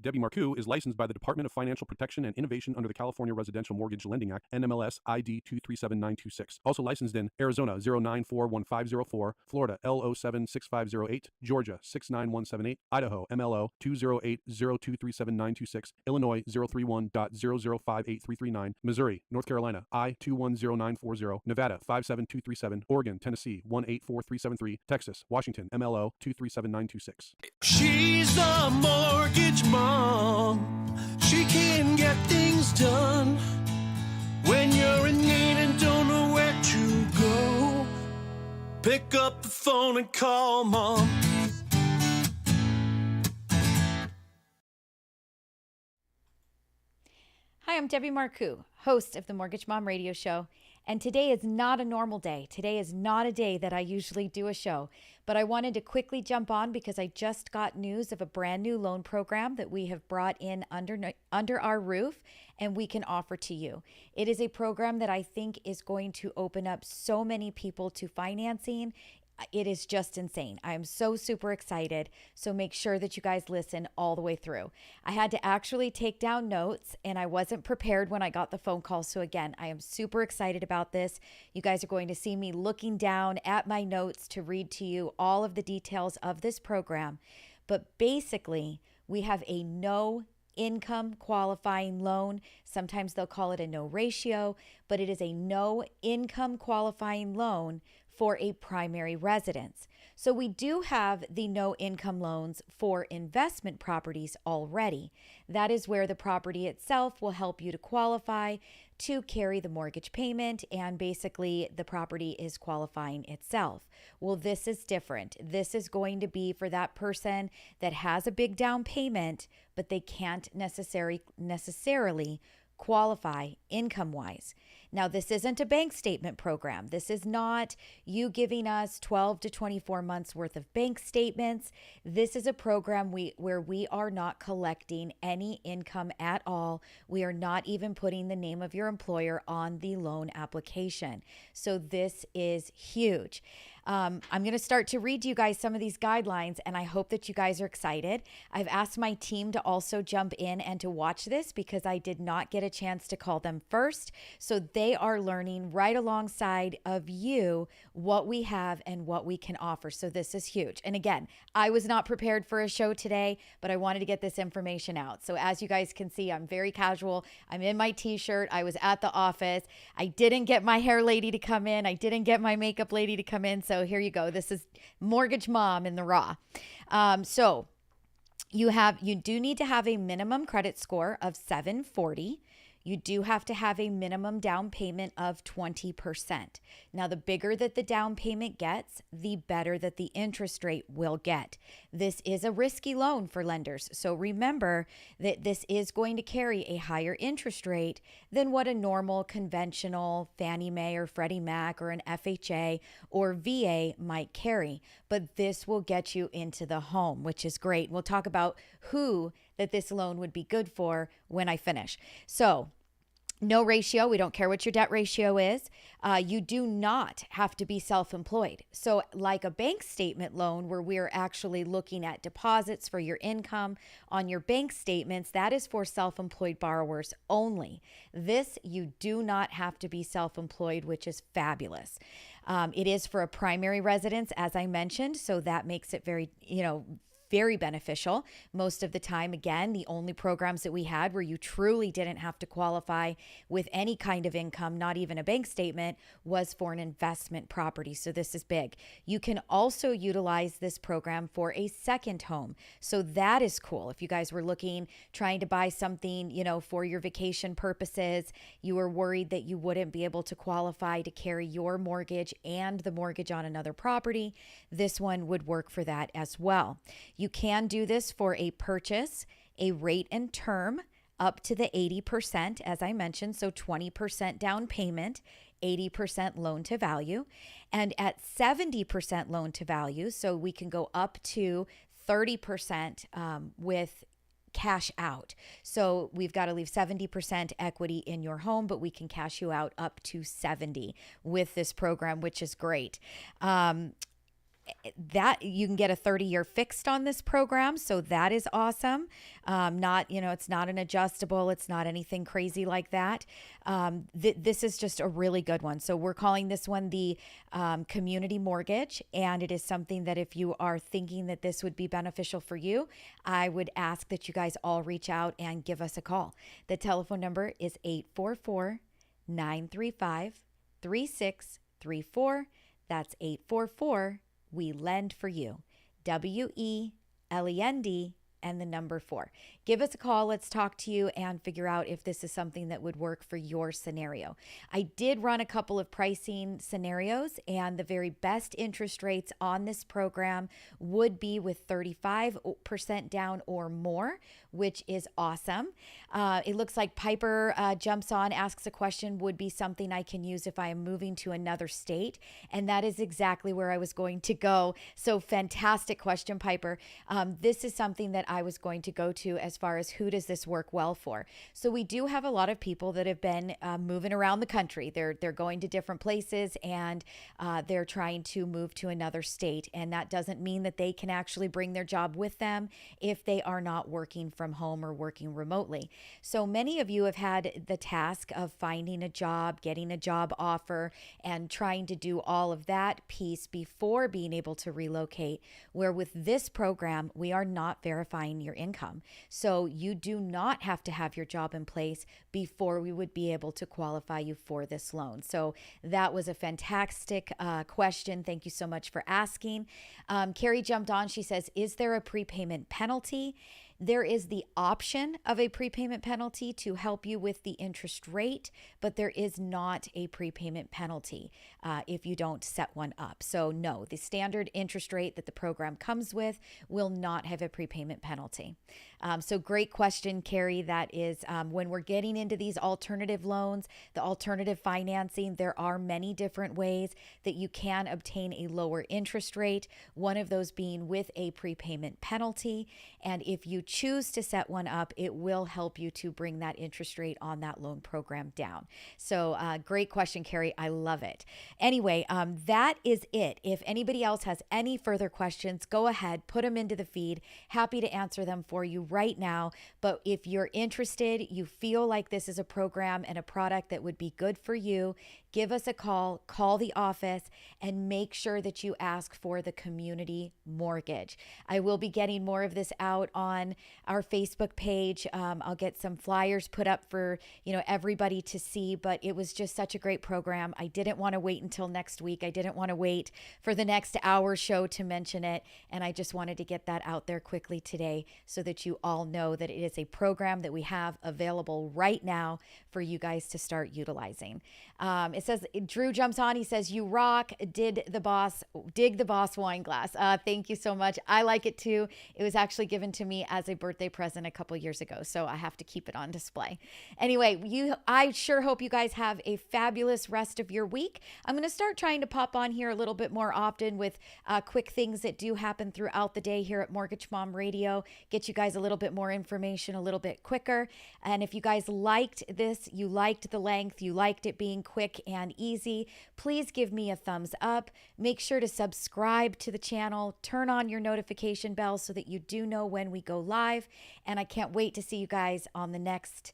Debbie Marcoux is licensed by the Department of Financial Protection and Innovation under the California Residential Mortgage Lending Act, NMLS ID 237926. Also licensed in Arizona 0941504, Florida L076508, Georgia 69178, Idaho MLO 208023796, Illinois 031.0058339, Missouri, North Carolina I210940, Nevada 57237, Oregon, Tennessee 184373, Texas, Washington MLO 237926. She's the mortgage mom. She can get things done when you're in need and don't know where to go. Pick up the phone and call mom. Hi, I'm Debbie Marcoux, host of the Mortgage Mom Radio Show, and today is not a normal day. Today is not a day that I usually do a show, but I wanted to quickly jump on because I just got news of a brand new loan program that we have brought in under our roof and we can offer to you. It is a program that I think is going to open up so many people to financing. It is just insane. I am so super excited. So make sure that you guys listen all the way through. I had to actually take down notes and I wasn't prepared when I got the phone call. So again, I am super excited about this. You guys are going to see me looking down at my notes to read to you all of the details of this program. But basically, we have a no income qualifying loan. Sometimes they'll call it a no ratio, but it is a no income qualifying loan for a primary residence. So we do have the no income loans for investment properties already. That is where the property itself will help you to qualify to carry the mortgage payment, and basically the property is qualifying itself. Well, this is different. This is going to be for that person that has a big down payment, but they can't necessarily qualify income-wise. Now, this isn't a bank statement program. This is not you giving us 12 to 24 months worth of bank statements. This is a program where we are not collecting any income at all. We are not even putting the name of your employer on the loan application. So this is huge. I'm going to start to read you guys some of these guidelines, and I hope that you guys are excited. I've asked my team to also jump in and to watch this because I did not get a chance to call them first. So they are learning right alongside of you what we have and what we can offer. So this is huge. And again, I was not prepared for a show today, but I wanted to get this information out. So as you guys can see, I'm very casual. I'm in my t-shirt. I was at the office. I didn't get my hair lady to come in. I didn't get my makeup lady to come in. So here you go. This is Mortgage Mom in the raw. So you do need to have a minimum credit score of 740. You do have to have a minimum down payment of 20%. Now, the bigger that the down payment gets, the better that the interest rate will get. This is a risky loan for lenders. So remember that this is going to carry a higher interest rate than what a normal conventional Fannie Mae or Freddie Mac or an FHA or VA might carry. But this will get you into the home, which is great. We'll talk about who that this loan would be good for when I finish. So no ratio. We don't care what your debt ratio is. You do not have to be self-employed. So like a bank statement loan where we're actually looking at deposits for your income on your bank statements, that is for self-employed borrowers only. This, you do not have to be self-employed, which is fabulous. It is for a primary residence, as I mentioned. So that makes it very beneficial. Most of the time, again, the only programs that we had where you truly didn't have to qualify with any kind of income, not even a bank statement, was for an investment property. So this is big. You can also utilize this program for a second home. So that is cool. If you guys were trying to buy something, for your vacation purposes, you were worried that you wouldn't be able to qualify to carry your mortgage and the mortgage on another property, this one would work for that as well. You can do this for a purchase, a rate and term up to the 80%, as I mentioned. So 20% down payment, 80% loan to value. And at 70% loan to value, so we can go up to 30% with cash out. So we've got to leave 70% equity in your home, but we can cash you out up to 70 with this program, which is great. that you can get a 30-year fixed on this program. So that is awesome. Not, it's not an adjustable. It's not anything crazy like that. This is just a really good one. So we're calling this one the community mortgage. And it is something that if you are thinking that this would be beneficial for you, I would ask that you guys all reach out and give us a call. The telephone number is 844-935-3634. That's 844 We Lend for You. WELEND and the number 4. Give us a call. Let's talk to you and figure out if this is something that would work for your scenario. I did run a couple of pricing scenarios, and the very best interest rates on this program would be with 35% down or more, which is awesome. It looks like Piper jumps on, asks a question, would be something I can use if I am moving to another state. And that is exactly where I was going to go. So fantastic question, Piper. This is something that I was going to go to as far as who does this work well for. So we do have a lot of people that have been moving around the country. They're going to different places, and they're trying to move to another state. And that doesn't mean that they can actually bring their job with them if they are not working from home or working remotely. So many of you have had the task of finding a job, getting a job offer, and trying to do all of that piece before being able to relocate, where with this program, we are not verifying your income. So you do not have to have your job in place before we would be able to qualify you for this loan. So that was a fantastic question. Thank you so much for asking. Carrie jumped on. She says, is there a prepayment penalty? There is the option of a prepayment penalty to help you with the interest rate, but there is not a prepayment penalty if you don't set one up. So no, the standard interest rate that the program comes with will not have a prepayment penalty. So great question, Carrie. That is when we're getting into these alternative loans, the alternative financing, there are many different ways that you can obtain a lower interest rate, one of those being with a prepayment penalty. And if you choose to set one up, it will help you to bring that interest rate on that loan program down. So great question, Carrie. I love it. Anyway, that is it. If anybody else has any further questions, go ahead, put them into the feed. Happy to answer them for you right now. But if you're interested, you feel like this is a program and a product that would be good for you, give us a call the office, and make sure that you ask for the community mortgage. I will be getting more of this out on our Facebook page. I'll get some flyers put up for, everybody to see, but it was just such a great program. I didn't want to wait until next week. I didn't want to wait for the next hour show to mention it. And I just wanted to get that out there quickly today so that you all know that it is a program that we have available right now for you guys to start utilizing. It says, Drew jumps on. He says, you rock. Dig the boss wine glass. Thank you so much. I like it too. It was actually given to me as a birthday present a couple years ago, so I have to keep it on display. Anyway, I sure hope you guys have a fabulous rest of your week. I'm going to start trying to pop on here a little bit more often with quick things that do happen throughout the day here at Mortgage Mom Radio, get you guys a little bit more information a little bit quicker. And if you guys liked this, you liked the length, you liked it being quick and easy, please give me a thumbs up. Make sure to subscribe to the channel, turn on your notification bell so that you do know when we go live. And I can't wait to see you guys on the next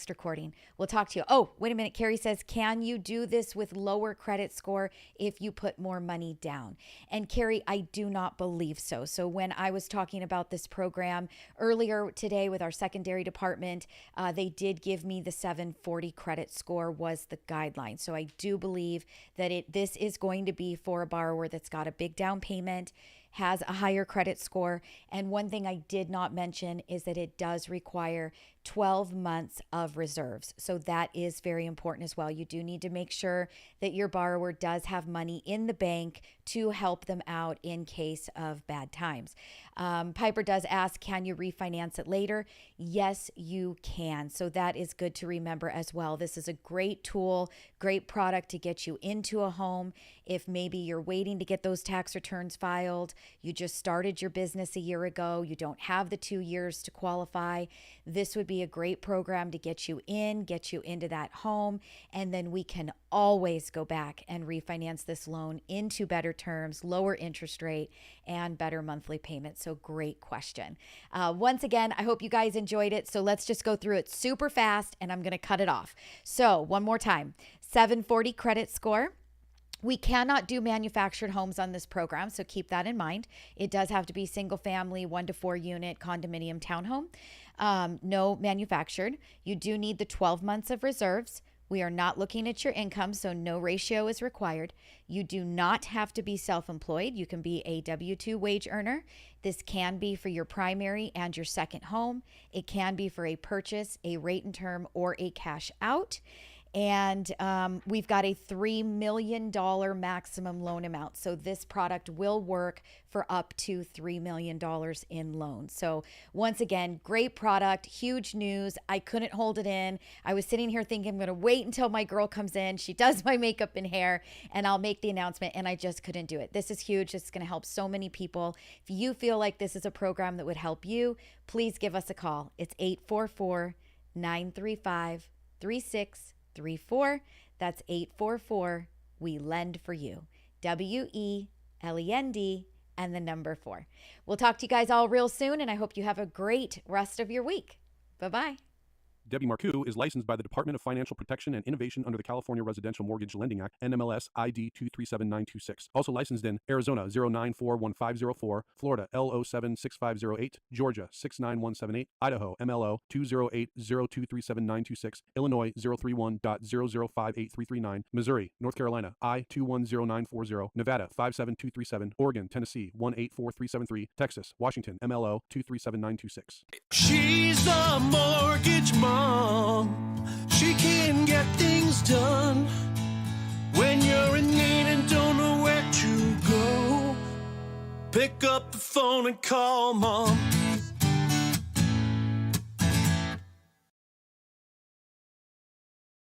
recording. We'll talk to you. Oh, wait a minute. Carrie says, can you do this with lower credit score if you put more money down? And Carrie, I do not believe so. So when I was talking about this program earlier today with our secondary department, they did give me the 740 credit score was the guideline. So I do believe that this is going to be for a borrower that's got a big down payment, has a higher credit score. And one thing I did not mention is that it does require 12 months of reserves. So that is very important as well. You do need to make sure that your borrower does have money in the bank to help them out in case of bad times. Piper does ask, can you refinance it later? Yes, you can. So that is good to remember as well. This is a great tool, great product to get you into a home. If maybe you're waiting to get those tax returns filed, you just started your business a year ago, you don't have the 2 years to qualify, this would be a great program to get you into that home, and then we can always go back and refinance this loan into better terms, lower interest rate, and better monthly payments. So great question. Once again, I hope you guys enjoyed it. So let's just go through it super fast, and I'm going to cut it off. So one more time, 740 credit score. We cannot do manufactured homes on this program, so keep that in mind. It does have to be single family, 1 to 4 unit condominium townhome. No manufactured. You do need the 12 months of reserves. We are not looking at your income, so no ratio is required. You do not have to be self-employed. You can be a W-2 wage earner. This can be for your primary and your second home. It can be for a purchase, a rate and term, or a cash out. And we've got a $3 million maximum loan amount. So this product will work for up to $3 million in loans. So once again, great product, huge news. I couldn't hold it in. I was sitting here thinking I'm going to wait until my girl comes in. She does my makeup and hair, and I'll make the announcement, and I just couldn't do it. This is huge. This is going to help so many people. If you feel like this is a program that would help you, please give us a call. It's 844-935-3634. That's 844 We Lend for You. WELEND and the number 4. We'll talk to you guys all real soon, and I hope you have a great rest of your week. Bye-bye. Debbie Marcoux is licensed by the Department of Financial Protection and Innovation under the California Residential Mortgage Lending Act, NMLS ID 237926. Also licensed in Arizona 0941504, Florida L076508, Georgia 69178, Idaho MLO 208023796, Illinois 031.0058339, Missouri, North Carolina I210940, Nevada 57237, Oregon, Tennessee 184373, Texas, Washington MLO 237926. She's the mortgage mom. She can get things done when you're in need and don't know where to go. Pick up the phone and call mom.